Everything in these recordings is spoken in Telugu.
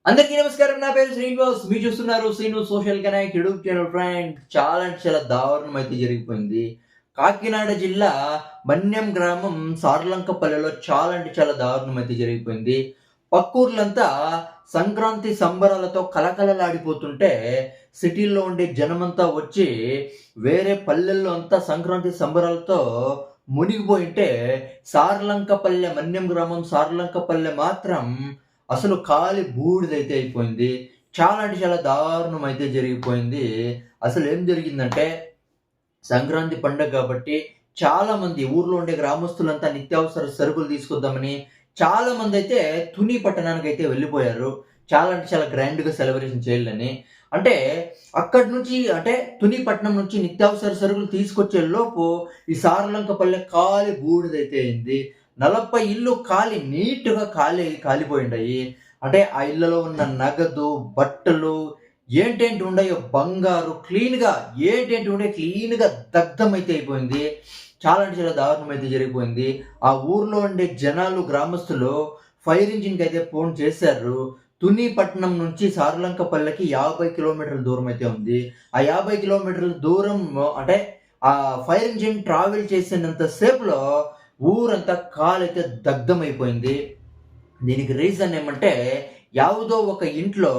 అందరికీ నమస్కారం. నా పేరు శ్రీనివాస్. మీరు చూస్తున్నారు Srinu social connect YouTube channel. Friend, చాలా అంటే చాలా దారుణం అయితే జరిగిపోయింది. కాకినాడ జిల్లా మన్యం గ్రామం సార్లంకపల్లెలో చాలా అంటే చాలా దారుణం అయితే జరిగిపోయింది. పక్కూర్లంతా సంక్రాంతి సంబరాలతో కలకలలాడిపోతుంటే సిటీల్లో ఉండే జనమంతా వచ్చి వేరే పల్లెల్లో అంతా సంక్రాంతి సంబరాలతో మునిగిపోయింటే సార్లంకపల్లె మన్యం గ్రామం సార్లంకపల్లె మాత్రం అసలు కాలి బూడిదైతే అయిపోయింది. చాలా అంటే చాలా దారుణం అయితే జరిగిపోయింది. అసలేం జరిగిందంటే సంక్రాంతి పండగ కాబట్టి చాలామంది ఊర్లో ఉండే గ్రామస్తులంతా నిత్యావసర సరుకులు తీసుకొద్దామని చాలామందైతే తుని పట్టణానికైతే వెళ్ళిపోయారు. చాలా అంటే చాలా గ్రాండ్‌గా సెలబ్రేషన్ చేయాలని. అంటే అక్కడి నుంచి అంటే తుని పట్టణం నుంచి నిత్యావసర సరుకులు తీసుకొచ్చే లోపు ఈ సారలంకపల్లె కాలి బూడిదైతే అయింది. 40 ఇల్లు నీట్‌గా కాలిపోయుండాయి. అంటే ఆ ఇళ్లలో ఉన్న నగదు, బట్టలు ఏంటేంటి ఉండయో బంగారు క్లీన్‌గా ఏంటేంటి ఉండేయి క్లీన్‌గా దగ్ధమైతే అయిపోయింది. చాలా అంటే చాలా దారుణం అయితే జరిగిపోయింది. ఆ ఊర్లో ఉండే జనాలు, గ్రామస్తులు ఫైర్ ఇంజిన్‌కైతే ఫోన్ చేశారు. తుని పట్టణం నుంచి సారలంకపల్లెకి 50 కిలోమీటర్ల దూరం అయితే ఉంది. ఆ 50 కిలోమీటర్ల దూరం అంటే ఆ ఫైర్ ఇంజిన్ ట్రావెల్ చేసినంత సేపులో ఊరంతా కాలైతే దగ్ధమైపోయింది. దీనికి రీజన్ ఏమంటే, యావుదో ఒక ఇంట్లో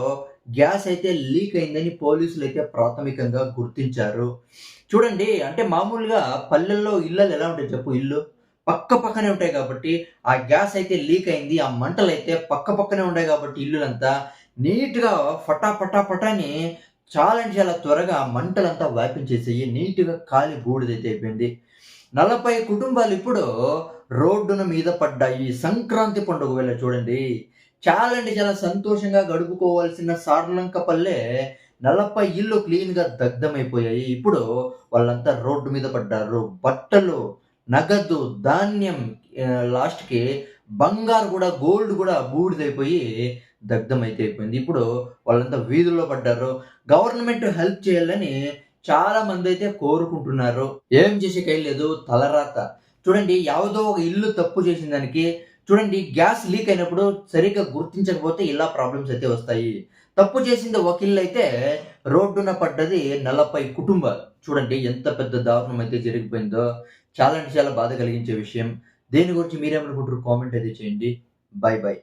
గ్యాస్ అయితే లీక్ అయిందని పోలీసులైతే ప్రాథమికంగా గుర్తించారు. చూడండి, అంటే మామూలుగా పల్లెల్లో ఇళ్ళలు ఎలా ఉంటాయి చెప్పు ఇల్లు? పక్క పక్కనే ఉంటాయి కాబట్టి, ఆ గ్యాస్ అయితే లీక్ అయింది. ఆ మంటలైతే పక్క పక్కనే ఉన్నాయి కాబట్టి ఇల్లులంతా నీట్‌గా ఫటా ఫటా ఫటాని చాలా అంటే చాలా త్వరగా మంటలంతా వ్యాపించేసాయి. నీట్‌గా కాలి బూడిదైతే అయిపోయింది. 40 కుటుంబాలు ఇప్పుడు రోడ్డున మీద పడ్డాయి. సంక్రాంతి పండుగ వేళ చూడండి. చాలా అంటే చాలా సంతోషంగా గడుపుకోవాల్సిన సార్లంకపల్లె 40 ఇళ్ళు క్లీన్‌గా దగ్ధమైపోయాయి. ఇప్పుడు వాళ్ళంతా రోడ్డు మీద పడ్డారు. బట్టలు, నగదు, ధాన్యం లాస్ట్‌కి బంగారు గూడా, గోల్డ్ గూడా బూడిదైపోయి దగ్ధమైతే అయిపోయింది. ఇప్పుడు వాళ్ళంతా వీధుల్లో పడ్డారు. గవర్నమెంట్ హెల్ప్ చేయాలని చాలా మందైతే కోరుకుంటున్నారు. ఏం చేసేకైలేదు తలరాత. చూడండి, యావదో ఒక ఇల్లు తప్పు చేసిన దానికి చూడండి, గ్యాస్ లీక్ అయినప్పుడు సరిగ్గా గుర్తించకపోతే ఇలా ప్రాబ్లమ్స్ అయితే వస్తాయి. తప్పు చేసింది ఒక ఇల్లయితే రోడ్డున పడ్డది 40 కుటుంబాలు. చూడండి ఎంత పెద్ద దారుణం అయితే జరిగిపోయిందో. చాలా అంటే చాలా బాధ కలిగించే విషయం. దీని గురించి మీరేమనుకుంటారు? కామెంట్ అయితే చేయండి. By by.